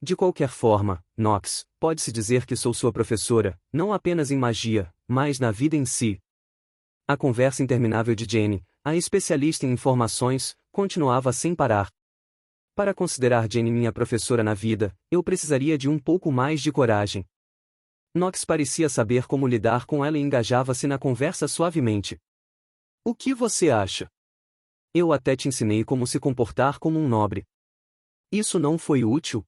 De qualquer forma, Nox, pode-se dizer que sou sua professora, não apenas em magia, mas na vida em si. A conversa interminável de Jenny, a especialista em informações, continuava sem parar. Para considerar Jenny minha professora na vida, eu precisaria de um pouco mais de coragem. Nox parecia saber como lidar com ela e engajava-se na conversa suavemente. O que você acha? Eu até te ensinei como se comportar como um nobre. Isso não foi útil?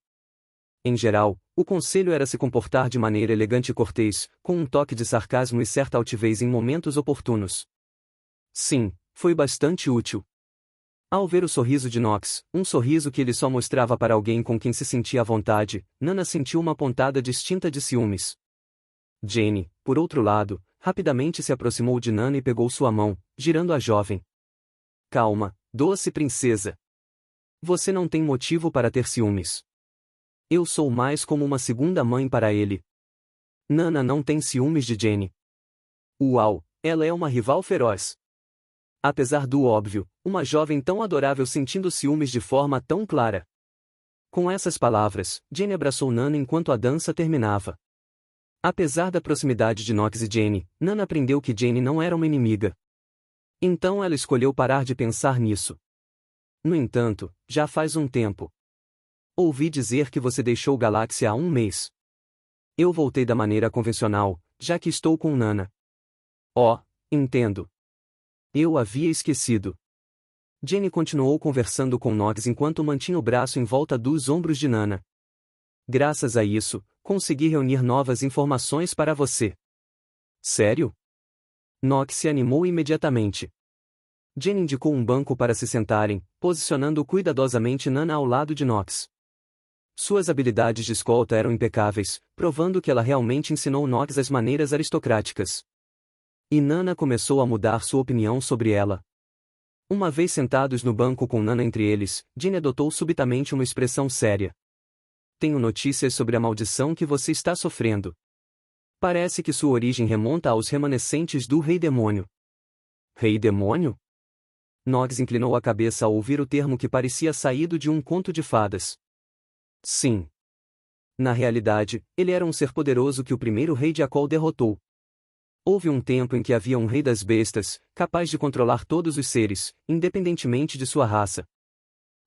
Em geral, o conselho era se comportar de maneira elegante e cortês, com um toque de sarcasmo e certa altivez em momentos oportunos. Sim, foi bastante útil. Ao ver o sorriso de Nox, um sorriso que ele só mostrava para alguém com quem se sentia à vontade, Nana sentiu uma pontada distinta de ciúmes. Jenny, por outro lado, rapidamente se aproximou de Nana e pegou sua mão, girando a jovem. Calma, doce princesa. Você não tem motivo para ter ciúmes. Eu sou mais como uma segunda mãe para ele. Nana não tem ciúmes de Jenny. Uau, ela é uma rival feroz. Apesar do óbvio, uma jovem tão adorável sentindo ciúmes de forma tão clara. Com essas palavras, Jenny abraçou Nana enquanto a dança terminava. Apesar da proximidade de Nox e Jenny, Nana aprendeu que Jenny não era uma inimiga. Então ela escolheu parar de pensar nisso. No entanto, já faz um tempo. Ouvi dizer que você deixou Galáxia há um mês. Eu voltei da maneira convencional, já que estou com Nana. Oh, entendo. Eu havia esquecido. Jenny continuou conversando com Nox enquanto mantinha o braço em volta dos ombros de Nana. Graças a isso, consegui reunir novas informações para você. Sério? Nox se animou imediatamente. Jenny indicou um banco para se sentarem, posicionando cuidadosamente Nana ao lado de Nox. Suas habilidades de escolta eram impecáveis, provando que ela realmente ensinou Nox as maneiras aristocráticas. E Nana começou a mudar sua opinião sobre ela. Uma vez sentados no banco com Nana entre eles, Jenny adotou subitamente uma expressão séria. Tenho notícias sobre a maldição que você está sofrendo. Parece que sua origem remonta aos remanescentes do Rei Demônio. Rei Demônio? Nox inclinou a cabeça ao ouvir o termo que parecia saído de um conto de fadas. Sim. Na realidade, ele era um ser poderoso que o primeiro rei de Akol derrotou. Houve um tempo em que havia um rei das bestas, capaz de controlar todos os seres, independentemente de sua raça.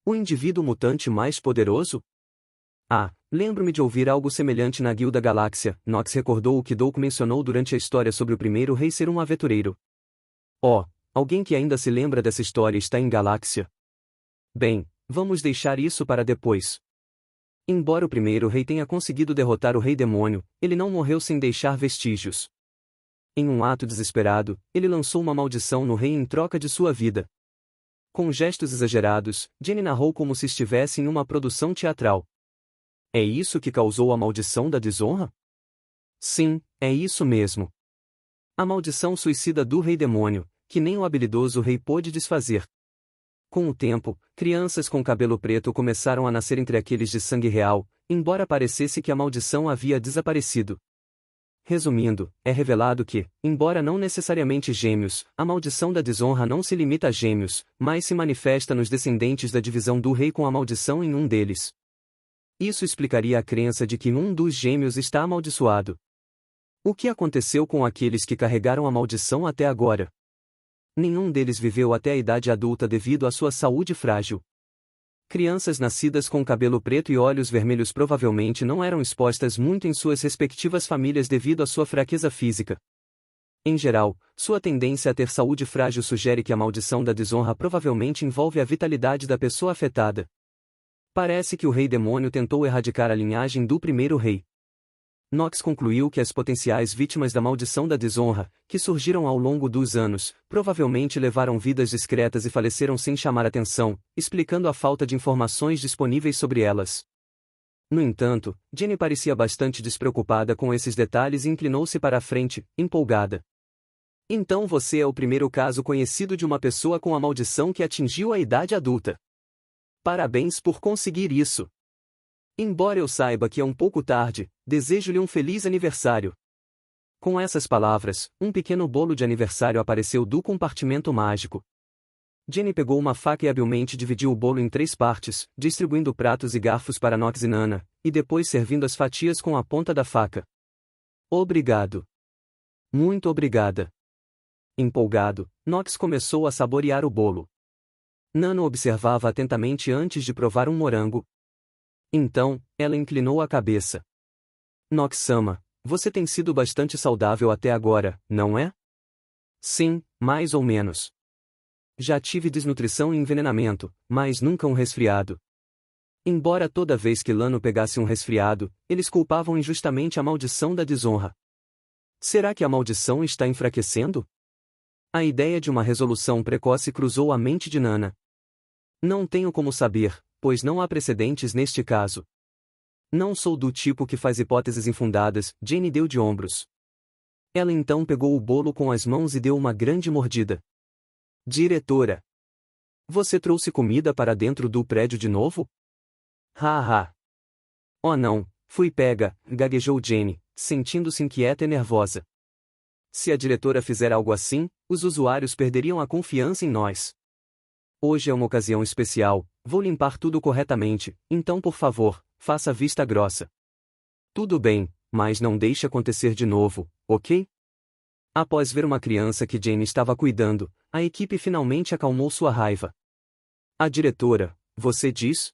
O indivíduo mutante mais poderoso? Ah, lembro-me de ouvir algo semelhante na Guilda Galáxia. Nox recordou o que Douk mencionou durante a história sobre o primeiro rei ser um aventureiro. Oh, alguém que ainda se lembra dessa história está em Galáxia? Bem, vamos deixar isso para depois. Embora o primeiro rei tenha conseguido derrotar o Rei Demônio, ele não morreu sem deixar vestígios. Em um ato desesperado, ele lançou uma maldição no rei em troca de sua vida. Com gestos exagerados, Jenny narrou como se estivesse em uma produção teatral. É isso que causou a maldição da desonra? Sim, é isso mesmo. A maldição suicida do Rei Demônio, que nem o habilidoso rei pôde desfazer. Com o tempo, crianças com cabelo preto começaram a nascer entre aqueles de sangue real, embora parecesse que a maldição havia desaparecido. Resumindo, é revelado que, embora não necessariamente gêmeos, a maldição da desonra não se limita a gêmeos, mas se manifesta nos descendentes da divisão do rei com a maldição em um deles. Isso explicaria a crença de que um dos gêmeos está amaldiçoado. O que aconteceu com aqueles que carregaram a maldição até agora? Nenhum deles viveu até a idade adulta devido à sua saúde frágil. Crianças nascidas com cabelo preto e olhos vermelhos provavelmente não eram expostas muito em suas respectivas famílias devido à sua fraqueza física. Em geral, sua tendência a ter saúde frágil sugere que a maldição da desonra provavelmente envolve a vitalidade da pessoa afetada. Parece que o Rei Demônio tentou erradicar a linhagem do primeiro rei. Nox concluiu que as potenciais vítimas da maldição da desonra, que surgiram ao longo dos anos, provavelmente levaram vidas discretas e faleceram sem chamar atenção, explicando a falta de informações disponíveis sobre elas. No entanto, Jenny parecia bastante despreocupada com esses detalhes e inclinou-se para a frente, empolgada. Então você é o primeiro caso conhecido de uma pessoa com a maldição que atingiu a idade adulta. Parabéns por conseguir isso. Embora eu saiba que é um pouco tarde, desejo-lhe um feliz aniversário. Com essas palavras, um pequeno bolo de aniversário apareceu do compartimento mágico. Jenny pegou uma faca e habilmente dividiu o bolo em 3 partes, distribuindo pratos e garfos para Knox e Nana, e depois servindo as fatias com a ponta da faca. Obrigado. Muito obrigada. Empolgado, Knox começou a saborear o bolo. Nana observava atentamente antes de provar um morango. Então, ela inclinou a cabeça. Knox-sama, você tem sido bastante saudável até agora, não é? Sim, mais ou menos. Já tive desnutrição e envenenamento, mas nunca um resfriado. Embora toda vez que Lano pegasse um resfriado, eles culpavam injustamente a maldição da desonra. Será que a maldição está enfraquecendo? A ideia de uma resolução precoce cruzou a mente de Nana. Não tenho como saber, pois não há precedentes neste caso. Não sou do tipo que faz hipóteses infundadas, Jenny deu de ombros. Ela então pegou o bolo com as mãos e deu uma grande mordida. Diretora! Você trouxe comida para dentro do prédio de novo? Ha! Oh não, fui pega, gaguejou Jenny, sentindo-se inquieta e nervosa. Se a diretora fizer algo assim, os usuários perderiam a confiança em nós. Hoje é uma ocasião especial, vou limpar tudo corretamente, então por favor, faça vista grossa. Tudo bem, mas não deixe acontecer de novo, ok? Após ver uma criança que Jenny estava cuidando, a equipe finalmente acalmou sua raiva. A diretora, você diz?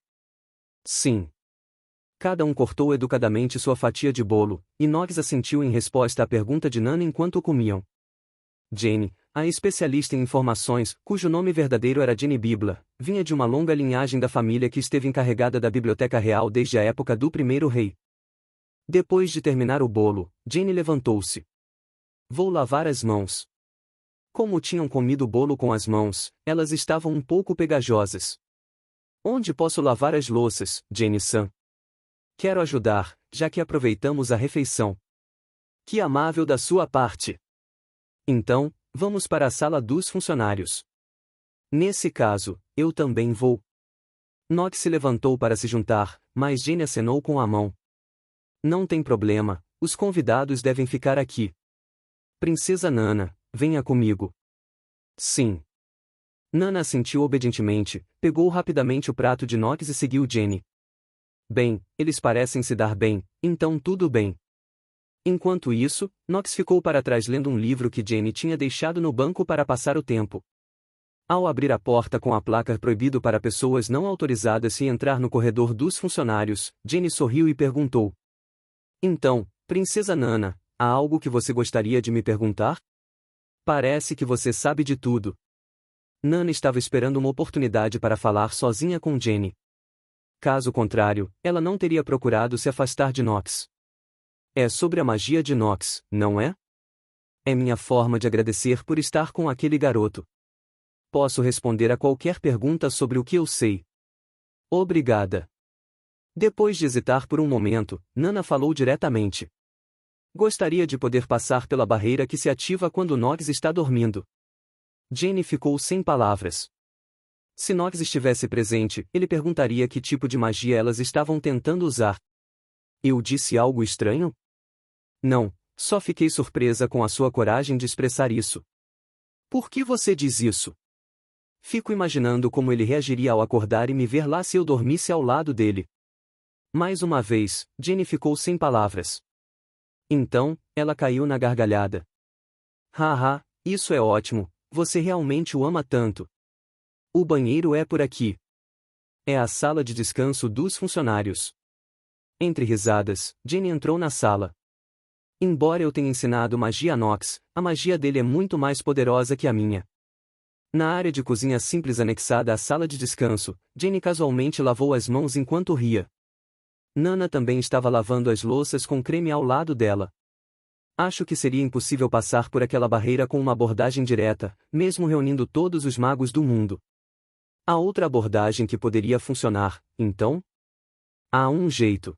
Sim. Cada um cortou educadamente sua fatia de bolo, e Knox assentiu em resposta à pergunta de Nana enquanto comiam. Jenny, a especialista em informações, cujo nome verdadeiro era Jenny Bibla, vinha de uma longa linhagem da família que esteve encarregada da Biblioteca Real desde a época do primeiro rei. Depois de terminar o bolo, Jenny levantou-se. Vou lavar as mãos. Como tinham comido o bolo com as mãos, elas estavam um pouco pegajosas. Onde posso lavar as louças, Jenny-san? Quero ajudar, já que aproveitamos a refeição. Que amável da sua parte! Então, vamos para a sala dos funcionários. Nesse caso, eu também vou. Knox se levantou para se juntar, mas Jenny acenou com a mão. Não tem problema, os convidados devem ficar aqui. Princesa Nana, venha comigo. Sim. Nana assentiu obedientemente, pegou rapidamente o prato de Knox e seguiu Jenny. Bem, eles parecem se dar bem, então tudo bem. Enquanto isso, Knox ficou para trás lendo um livro que Jenny tinha deixado no banco para passar o tempo. Ao abrir a porta com a placa proibido para pessoas não autorizadas e entrar no corredor dos funcionários, Jenny sorriu e perguntou. Então, Princesa Nana, há algo que você gostaria de me perguntar? Parece que você sabe de tudo. Nana estava esperando uma oportunidade para falar sozinha com Jenny. Caso contrário, ela não teria procurado se afastar de Knox. É sobre a magia de Knox, não é? É minha forma de agradecer por estar com aquele garoto. Posso responder a qualquer pergunta sobre o que eu sei. Obrigada. Depois de hesitar por um momento, Nana falou diretamente. Gostaria de poder passar pela barreira que se ativa quando Knox está dormindo. Jenny ficou sem palavras. Se Knox estivesse presente, ele perguntaria que tipo de magia elas estavam tentando usar. Eu disse algo estranho? Não, só fiquei surpresa com a sua coragem de expressar isso. Por que você diz isso? Fico imaginando como ele reagiria ao acordar e me ver lá se eu dormisse ao lado dele. Mais uma vez, Jenny ficou sem palavras. Então, ela caiu na gargalhada. Haha, isso é ótimo, você realmente o ama tanto. O banheiro é por aqui. É a sala de descanso dos funcionários. Entre risadas, Jenny entrou na sala. Embora eu tenha ensinado magia a Knox, a magia dele é muito mais poderosa que a minha. Na área de cozinha simples anexada à sala de descanso, Jenny casualmente lavou as mãos enquanto ria. Nana também estava lavando as louças com creme ao lado dela. Acho que seria impossível passar por aquela barreira com uma abordagem direta, mesmo reunindo todos os magos do mundo. Há outra abordagem que poderia funcionar, então? Há um jeito.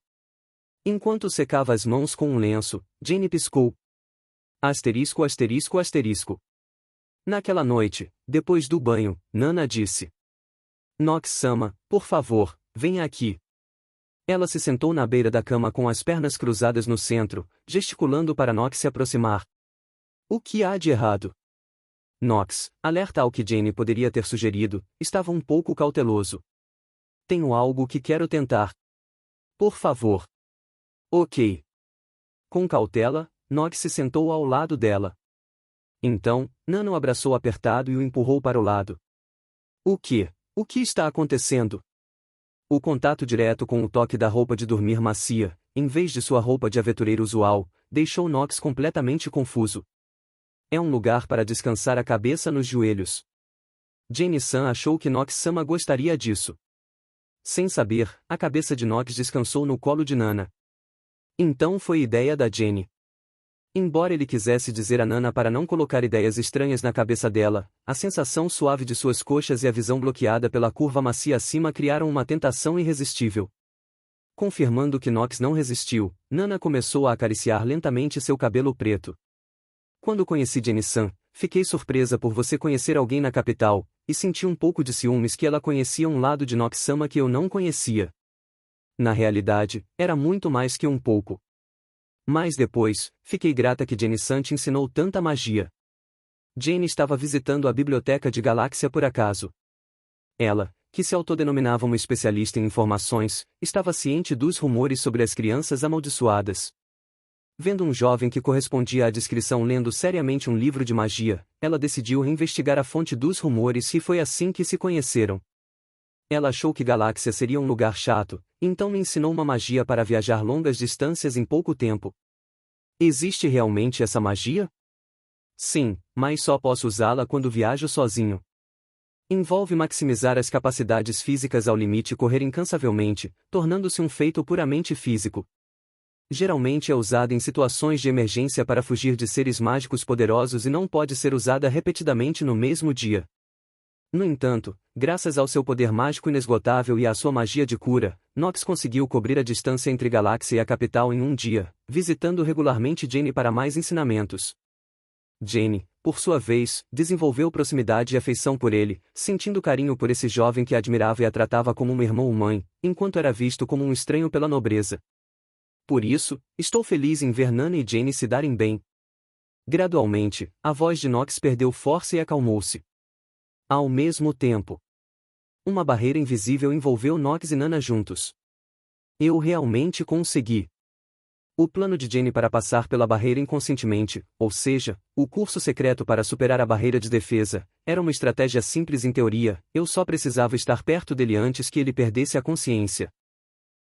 Enquanto secava as mãos com um lenço, Jenny piscou. Asterisco asterisco asterisco. Naquela noite, depois do banho, Nana disse. Knox-sama, por favor, venha aqui. Ela se sentou na beira da cama com as pernas cruzadas no centro, gesticulando para Knox se aproximar. O que há de errado? Nox, alerta ao que Jane poderia ter sugerido, estava um pouco cauteloso. Tenho algo que quero tentar. Por favor. Ok. Com cautela, Nox se sentou ao lado dela. Então, Nana o abraçou apertado e o empurrou para o lado. O que? O que está acontecendo? O contato direto com o toque da roupa de dormir macia, em vez de sua roupa de aventureiro usual, deixou Nox completamente confuso. É um lugar para descansar a cabeça nos joelhos. Jane-san achou que Nox-sama gostaria disso. Sem saber, a cabeça de Nox descansou no colo de Nana. Então foi ideia da Jane. Embora ele quisesse dizer a Nana para não colocar ideias estranhas na cabeça dela, a sensação suave de suas coxas e a visão bloqueada pela curva macia acima criaram uma tentação irresistível. Confirmando que Nox não resistiu, Nana começou a acariciar lentamente seu cabelo preto. Quando conheci Jane-san, fiquei surpresa por você conhecer alguém na capital, e senti um pouco de ciúmes que ela conhecia um lado de Nox-sama que eu não conhecia. Na realidade, era muito mais que um pouco. Mas depois, fiquei grata que Jane-san te ensinou tanta magia. Jane estava visitando a biblioteca de Galáxia por acaso. Ela, que se autodenominava uma especialista em informações, estava ciente dos rumores sobre as crianças amaldiçoadas. Vendo um jovem que correspondia à descrição lendo seriamente um livro de magia, ela decidiu reinvestigar a fonte dos rumores e foi assim que se conheceram. Ela achou que Galáxia seria um lugar chato, então me ensinou uma magia para viajar longas distâncias em pouco tempo. Existe realmente essa magia? Sim, mas só posso usá-la quando viajo sozinho. Envolve maximizar as capacidades físicas ao limite e correr incansavelmente, tornando-se um feito puramente físico. Geralmente é usada em situações de emergência para fugir de seres mágicos poderosos e não pode ser usada repetidamente no mesmo dia. No entanto, graças ao seu poder mágico inesgotável e à sua magia de cura, Nox conseguiu cobrir a distância entre Galáxia e a capital em um dia, visitando regularmente Jane para mais ensinamentos. Jane, por sua vez, desenvolveu proximidade e afeição por ele, sentindo carinho por esse jovem que a admirava e a tratava como um irmão ou mãe, enquanto era visto como um estranho pela nobreza. Por isso, estou feliz em ver Nana e Jane se darem bem. Gradualmente, a voz de Nox perdeu força e acalmou-se. Ao mesmo tempo, uma barreira invisível envolveu Nox e Nana juntos. Eu realmente consegui. O plano de Jane para passar pela barreira inconscientemente, ou seja, o curso secreto para superar a barreira de defesa, era uma estratégia simples em teoria, eu só precisava estar perto dele antes que ele perdesse a consciência.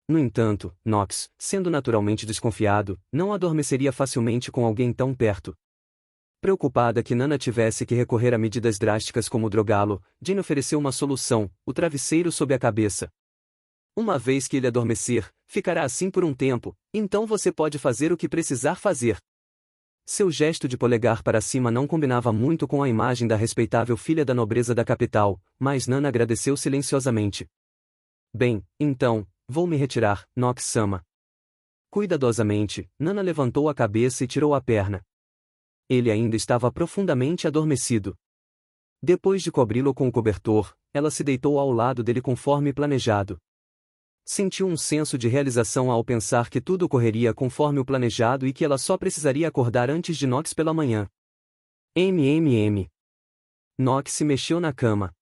No entanto, Nox, sendo naturalmente desconfiado, não adormeceria facilmente com alguém tão perto. Preocupada que Nana tivesse que recorrer a medidas drásticas como drogá-lo, Jane ofereceu uma solução, o travesseiro sob a cabeça. Uma vez que ele adormecer, ficará assim por um tempo, então você pode fazer o que precisar fazer. Seu gesto de polegar para cima não combinava muito com a imagem da respeitável filha da nobreza da capital, mas Nana agradeceu silenciosamente. Bem, então, vou me retirar, Nox-sama. Cuidadosamente, Nana levantou a cabeça e tirou a perna. Ele ainda estava profundamente adormecido. Depois de cobri-lo com o cobertor, ela se deitou ao lado dele conforme planejado. Sentiu um senso de realização ao pensar que tudo correria conforme o planejado e que ela só precisaria acordar antes de Nox pela manhã. Nox se mexeu na cama.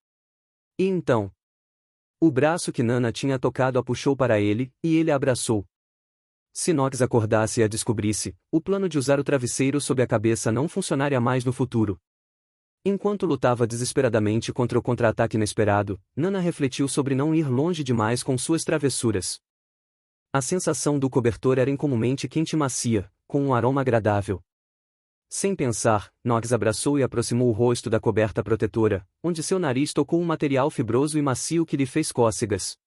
E então? O braço que Nana tinha tocado a puxou para ele, e ele a abraçou. Se Nox acordasse e a descobrisse, o plano de usar o travesseiro sob a cabeça não funcionaria mais no futuro. Enquanto lutava desesperadamente contra o contra-ataque inesperado, Nana refletiu sobre não ir longe demais com suas travessuras. A sensação do cobertor era incomumente quente e macia, com um aroma agradável. Sem pensar, Nox abraçou e aproximou o rosto da coberta protetora, onde seu nariz tocou um material fibroso e macio que lhe fez cócegas.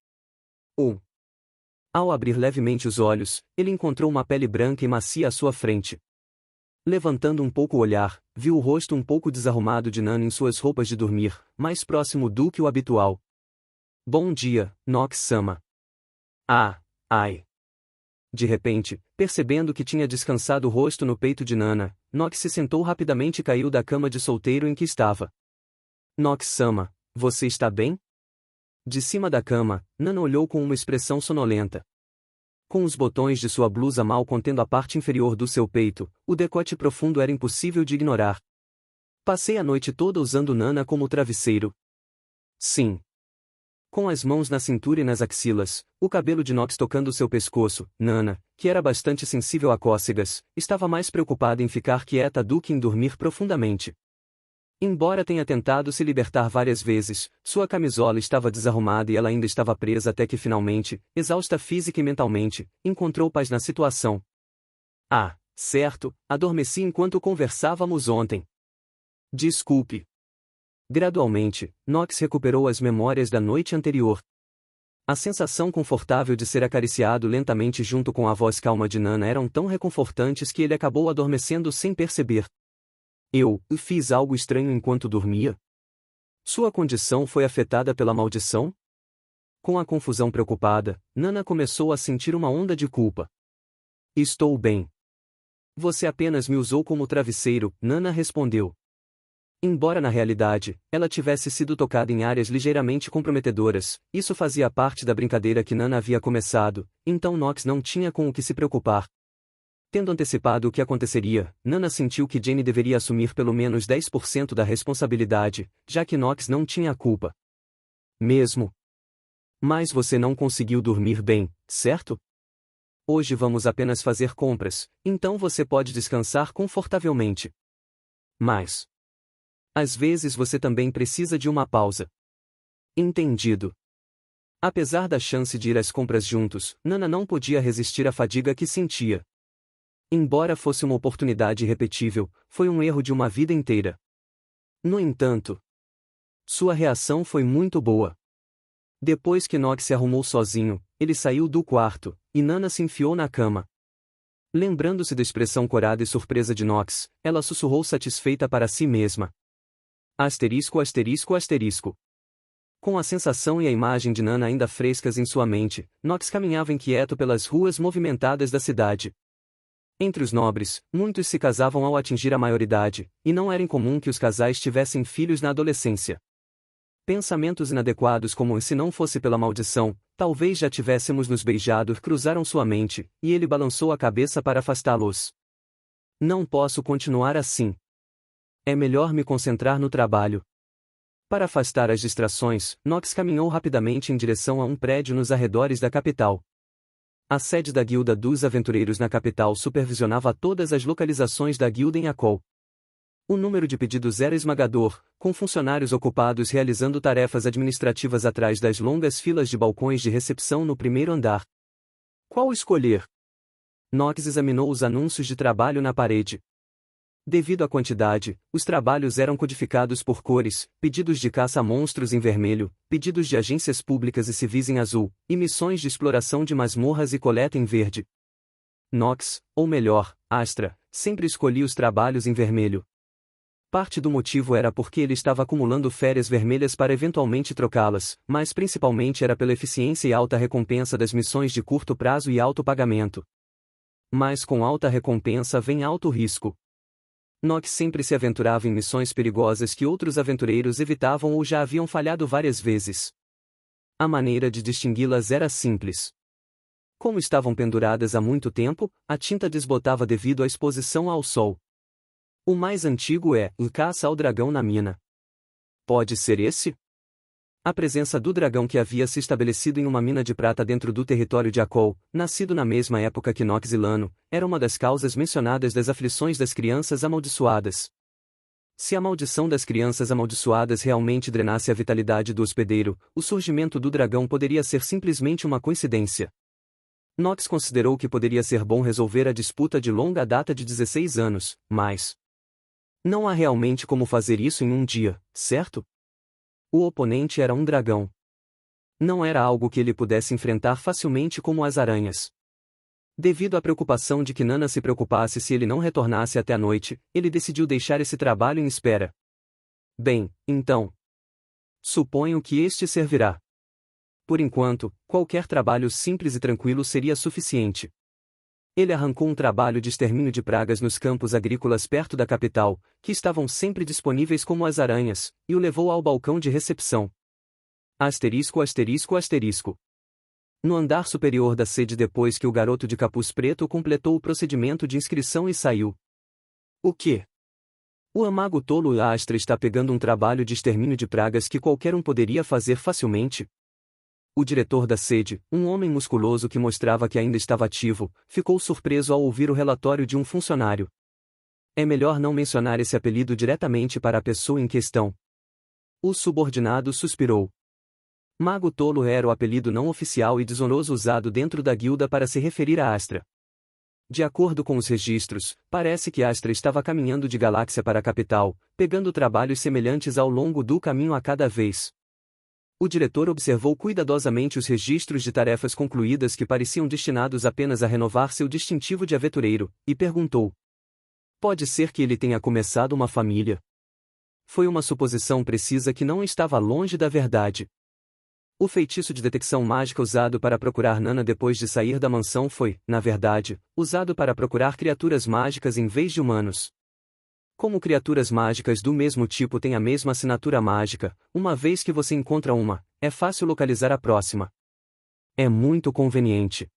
Ao abrir levemente os olhos, ele encontrou uma pele branca e macia à sua frente. Levantando um pouco o olhar, viu o rosto um pouco desarrumado de Nana em suas roupas de dormir, mais próximo do que o habitual. Bom dia, Nox-sama. Ai. De repente, percebendo que tinha descansado o rosto no peito de Nana, Nox se sentou rapidamente e caiu da cama de solteiro em que estava. Nox-sama, você está bem? De cima da cama, Nana olhou com uma expressão sonolenta. Com os botões de sua blusa mal contendo a parte inferior do seu peito, o decote profundo era impossível de ignorar. Passei a noite toda usando Nana como travesseiro. Sim. Com as mãos na cintura e nas axilas, o cabelo de Nox tocando seu pescoço, Nana, que era bastante sensível a cócegas, estava mais preocupada em ficar quieta do que em dormir profundamente. Embora tenha tentado se libertar várias vezes, sua camisola estava desarrumada e ela ainda estava presa até que finalmente, exausta física e mentalmente, encontrou paz na situação. Ah, certo, adormeci enquanto conversávamos ontem. Desculpe. Gradualmente, Nox recuperou as memórias da noite anterior. A sensação confortável de ser acariciado lentamente junto com a voz calma de Nana eram tão reconfortantes que ele acabou adormecendo sem perceber. Eu fiz algo estranho enquanto dormia? Sua condição foi afetada pela maldição? Com a confusão preocupada, Nana começou a sentir uma onda de culpa. Estou bem. Você apenas me usou como travesseiro, Nana respondeu. Embora na realidade, ela tivesse sido tocada em áreas ligeiramente comprometedoras, isso fazia parte da brincadeira que Nana havia começado, então Nox não tinha com o que se preocupar. Tendo antecipado o que aconteceria, Nana sentiu que Jenny deveria assumir pelo menos 10% da responsabilidade, já que Nox não tinha a culpa. Mesmo. Mas você não conseguiu dormir bem, certo? Hoje vamos apenas fazer compras, então você pode descansar confortavelmente. Mas às vezes você também precisa de uma pausa. Entendido. Apesar da chance de ir às compras juntos, Nana não podia resistir à fadiga que sentia. Embora fosse uma oportunidade irrepetível, foi um erro de uma vida inteira. No entanto, sua reação foi muito boa. Depois que Nox se arrumou sozinho, ele saiu do quarto, e Nana se enfiou na cama. Lembrando-se da expressão corada e surpresa de Nox, ela sussurrou satisfeita para si mesma. Asterisco asterisco asterisco. Com a sensação e a imagem de Nana ainda frescas em sua mente, Nox caminhava inquieto pelas ruas movimentadas da cidade. Entre os nobres, muitos se casavam ao atingir a maioridade, e não era incomum que os casais tivessem filhos na adolescência. Pensamentos inadequados como se não fosse pela maldição, talvez já tivéssemos nos beijado cruzaram sua mente, e ele balançou a cabeça para afastá-los. Não posso continuar assim. É melhor me concentrar no trabalho. Para afastar as distrações, Nox caminhou rapidamente em direção a um prédio nos arredores da capital. A sede da Guilda dos Aventureiros na capital supervisionava todas as localizações da guilda em Akol. O número de pedidos era esmagador, com funcionários ocupados realizando tarefas administrativas atrás das longas filas de balcões de recepção no primeiro andar. Qual escolher? Nox examinou os anúncios de trabalho na parede. Devido à quantidade, os trabalhos eram codificados por cores, pedidos de caça a monstros em vermelho, pedidos de agências públicas e civis em azul, e missões de exploração de masmorras e coleta em verde. Nox, ou melhor, Astra, sempre escolhia os trabalhos em vermelho. Parte do motivo era porque ele estava acumulando férias vermelhas para eventualmente trocá-las, mas principalmente era pela eficiência e alta recompensa das missões de curto prazo e alto pagamento. Mas com alta recompensa vem alto risco. Nox sempre se aventurava em missões perigosas que outros aventureiros evitavam ou já haviam falhado várias vezes. A maneira de distingui-las era simples. Como estavam penduradas há muito tempo, a tinta desbotava devido à exposição ao sol. O mais antigo é o caça ao dragão na mina. Pode ser esse? A presença do dragão que havia se estabelecido em uma mina de prata dentro do território de Akol, nascido na mesma época que Nox e Lano, era uma das causas mencionadas das aflições das crianças amaldiçoadas. Se a maldição das crianças amaldiçoadas realmente drenasse a vitalidade do hospedeiro, o surgimento do dragão poderia ser simplesmente uma coincidência. Nox considerou que poderia ser bom resolver a disputa de longa data de 16 anos, mas não há realmente como fazer isso em um dia, certo? O oponente era um dragão. Não era algo que ele pudesse enfrentar facilmente como as aranhas. Devido à preocupação de que Nana se preocupasse se ele não retornasse até a noite, ele decidiu deixar esse trabalho em espera. Bem, então. Suponho que este servirá. Por enquanto, qualquer trabalho simples e tranquilo seria suficiente. Ele arrancou um trabalho de extermínio de pragas nos campos agrícolas perto da capital, que estavam sempre disponíveis como as aranhas, e o levou ao balcão de recepção. Asterisco asterisco asterisco. No andar superior da sede depois que o garoto de capuz preto completou o procedimento de inscrição e saiu. O quê? O mago tolo Astra está pegando um trabalho de extermínio de pragas que qualquer um poderia fazer facilmente. O diretor da sede, um homem musculoso que mostrava que ainda estava ativo, ficou surpreso ao ouvir o relatório de um funcionário. É melhor não mencionar esse apelido diretamente para a pessoa em questão. O subordinado suspirou. Mago tolo era o apelido não oficial e desonroso usado dentro da guilda para se referir a Astra. De acordo com os registros, parece que Astra estava caminhando de Galáxia para a capital, pegando trabalhos semelhantes ao longo do caminho a cada vez. O diretor observou cuidadosamente os registros de tarefas concluídas que pareciam destinados apenas a renovar seu distintivo de aventureiro, e perguntou: pode ser que ele tenha começado uma família? Foi uma suposição precisa que não estava longe da verdade. O feitiço de detecção mágica usado para procurar Nana depois de sair da mansão foi, na verdade, usado para procurar criaturas mágicas em vez de humanos. Como criaturas mágicas do mesmo tipo têm a mesma assinatura mágica, uma vez que você encontra uma, é fácil localizar a próxima. É muito conveniente.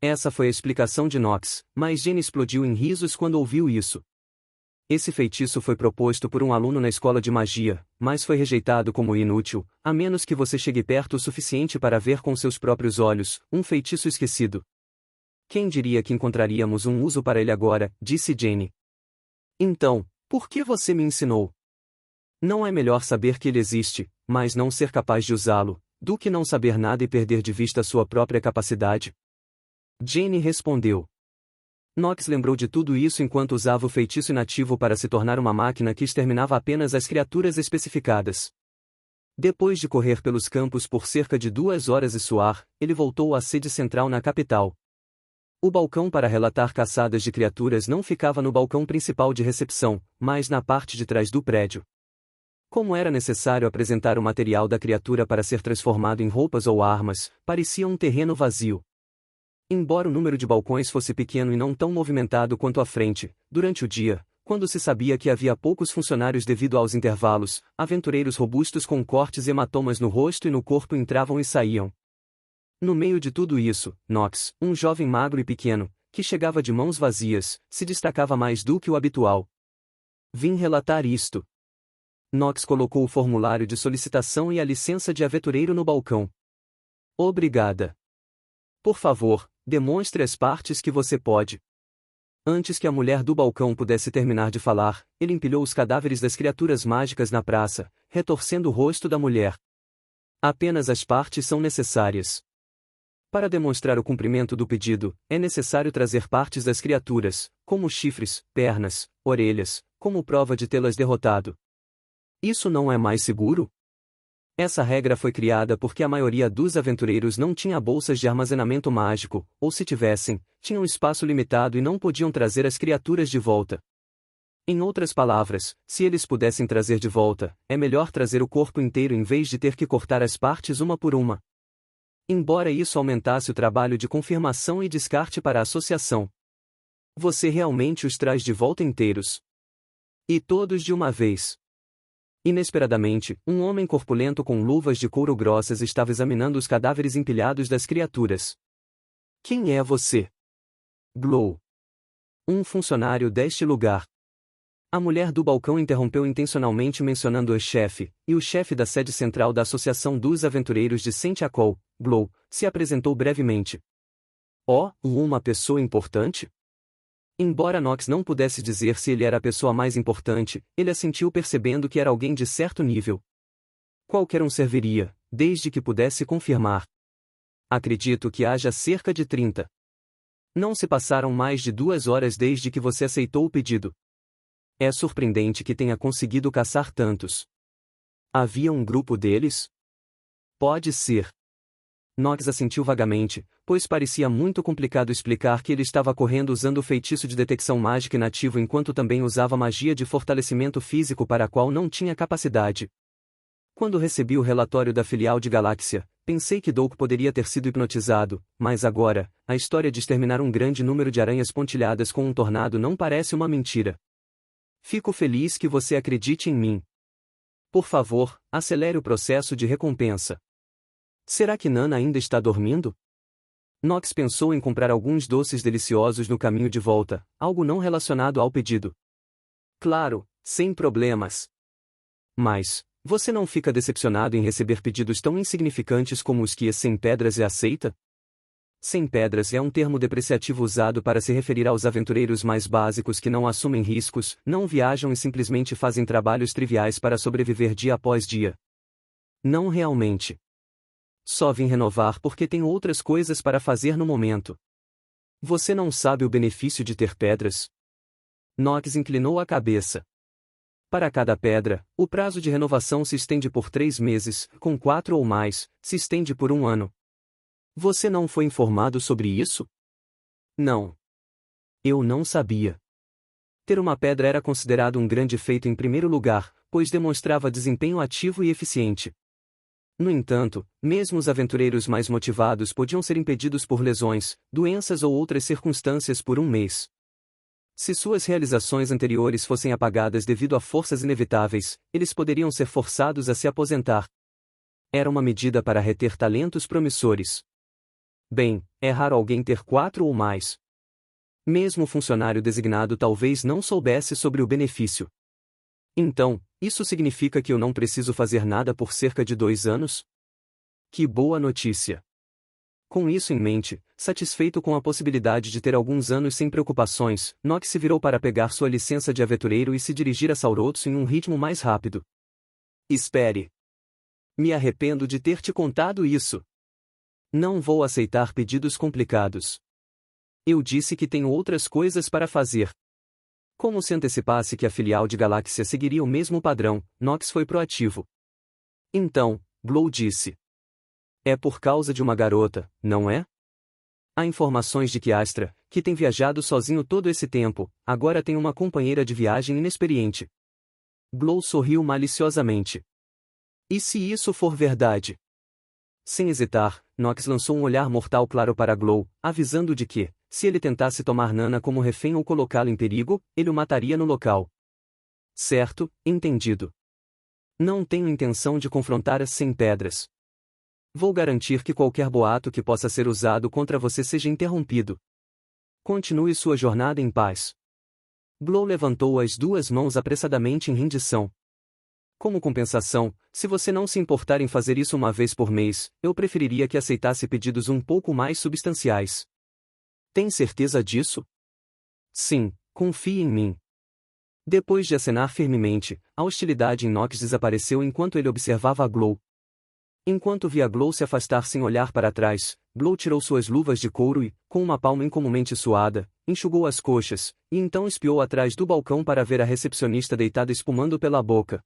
Essa foi a explicação de Nox, mas Jenny explodiu em risos quando ouviu isso. Esse feitiço foi proposto por um aluno na escola de magia, mas foi rejeitado como inútil, a menos que você chegue perto o suficiente para ver com seus próprios olhos, um feitiço esquecido. Quem diria que encontraríamos um uso para ele agora, disse Jenny. Então, por que você me ensinou? Não é melhor saber que ele existe, mas não ser capaz de usá-lo, do que não saber nada e perder de vista sua própria capacidade? Jenny respondeu. Nox lembrou de tudo isso enquanto usava o feitiço inativo para se tornar uma máquina que exterminava apenas as criaturas especificadas. Depois de correr pelos campos por cerca de 2 horas e suar, ele voltou à sede central na capital. O balcão para relatar caçadas de criaturas não ficava no balcão principal de recepção, mas na parte de trás do prédio. Como era necessário apresentar o material da criatura para ser transformado em roupas ou armas, parecia um terreno vazio. Embora o número de balcões fosse pequeno e não tão movimentado quanto à frente, durante o dia, quando se sabia que havia poucos funcionários devido aos intervalos, aventureiros robustos com cortes e hematomas no rosto e no corpo entravam e saíam. No meio de tudo isso, Nox, um jovem magro e pequeno, que chegava de mãos vazias, se destacava mais do que o habitual. Vim relatar isto. Nox colocou o formulário de solicitação e a licença de aventureiro no balcão. Obrigada. Por favor, demonstre as partes que você pode. Antes que a mulher do balcão pudesse terminar de falar, ele empilhou os cadáveres das criaturas mágicas na praça, retorcendo o rosto da mulher. Apenas as partes são necessárias. Para demonstrar o cumprimento do pedido, é necessário trazer partes das criaturas, como chifres, pernas, orelhas, como prova de tê-las derrotado. Isso não é mais seguro? Essa regra foi criada porque a maioria dos aventureiros não tinha bolsas de armazenamento mágico, ou se tivessem, tinham espaço limitado e não podiam trazer as criaturas de volta. Em outras palavras, se eles pudessem trazer de volta, é melhor trazer o corpo inteiro em vez de ter que cortar as partes uma por uma. Embora isso aumentasse o trabalho de confirmação e descarte para a associação. Você realmente os traz de volta inteiros. E todos de uma vez. Inesperadamente, um homem corpulento com luvas de couro grossas estava examinando os cadáveres empilhados das criaturas. Quem é você? Glow. Um funcionário deste lugar. A mulher do balcão interrompeu intencionalmente mencionando o chefe, e o chefe da sede central da Associação dos Aventureiros de Saint-Acol, Glow, se apresentou brevemente. Oh, uma pessoa importante? Embora Nox não pudesse dizer se ele era a pessoa mais importante, ele assentiu percebendo que era alguém de certo nível. Qualquer um serviria, desde que pudesse confirmar. Acredito que haja cerca de 30. Não se passaram mais de 2 horas desde que você aceitou o pedido. É surpreendente que tenha conseguido caçar tantos. Havia um grupo deles? Pode ser. Nox assentiu vagamente, pois parecia muito complicado explicar que ele estava correndo usando o feitiço de detecção mágica inativo enquanto também usava magia de fortalecimento físico para a qual não tinha capacidade. Quando recebi o relatório da filial de Galáxia, pensei que Doug poderia ter sido hipnotizado, mas agora, a história de exterminar um grande número de aranhas pontilhadas com um tornado não parece uma mentira. Fico feliz que você acredite em mim. Por favor, acelere o processo de recompensa. Será que Nana ainda está dormindo? Nox pensou em comprar alguns doces deliciosos no caminho de volta, algo não relacionado ao pedido. Claro, Sem problemas. Mas, você não fica decepcionado em receber pedidos tão insignificantes como os que a Sem Pedras aceita? Sem Pedras é um termo depreciativo usado para se referir aos aventureiros mais básicos que não assumem riscos, não viajam e simplesmente fazem trabalhos triviais para sobreviver dia após dia. Não realmente. Só vim renovar porque tem outras coisas para fazer no momento. Você não sabe o benefício de ter pedras? Knox inclinou a cabeça. Para cada pedra, o prazo de renovação se estende por 3 meses, com 4 ou mais, se estende por 1 ano. Você não foi informado sobre isso? Não. Eu não sabia. Ter uma pedra era considerado um grande feito em primeiro lugar, pois demonstrava desempenho ativo e eficiente. No entanto, mesmo os aventureiros mais motivados podiam ser impedidos por lesões, doenças ou outras circunstâncias por 1 mês. Se suas realizações anteriores fossem apagadas devido a forças inevitáveis, eles poderiam ser forçados a se aposentar. Era uma medida para reter talentos promissores. Bem, é raro alguém ter 4 ou mais. Mesmo o funcionário designado talvez não soubesse sobre o benefício. Então, isso significa que eu não preciso fazer nada por cerca de 2 anos? Que boa notícia! Com isso em mente, satisfeito com a possibilidade de ter alguns anos sem preocupações, Knox se virou para pegar sua licença de aventureiro e se dirigir a Saurotsu em um ritmo mais rápido. Espere! Me arrependo de ter te contado isso. Não vou aceitar pedidos complicados. Eu disse que tenho outras coisas para fazer. Como se antecipasse que a filial de Galáxia seguiria o mesmo padrão, Knox foi proativo. Então, Glow disse. É por causa de uma garota, não é? Há informações de que Astra, que tem viajado sozinho todo esse tempo, agora tem uma companheira de viagem inexperiente. Glow sorriu maliciosamente. E se isso for verdade? Sem hesitar, Knox lançou um olhar mortal claro para Glow, avisando de que, se ele tentasse tomar Nana como refém ou colocá-la em perigo, ele o mataria no local. Certo, entendido. Não tenho intenção de confrontar as Sem Pedras. Vou garantir que qualquer boato que possa ser usado contra você seja interrompido. Continue sua jornada em paz. Glow levantou as 2 mãos apressadamente em rendição. Como compensação, se você não se importar em fazer isso uma vez por mês, eu preferiria que aceitasse pedidos um pouco mais substanciais. Tem certeza disso? Sim, confie em mim. Depois de acenar firmemente, a hostilidade em Knox desapareceu enquanto ele observava a Glow. Enquanto via Glow se afastar sem olhar para trás, Glow tirou suas luvas de couro e, com uma palma incomumente suada, enxugou as coxas, e então espiou atrás do balcão para ver a recepcionista deitada espumando pela boca.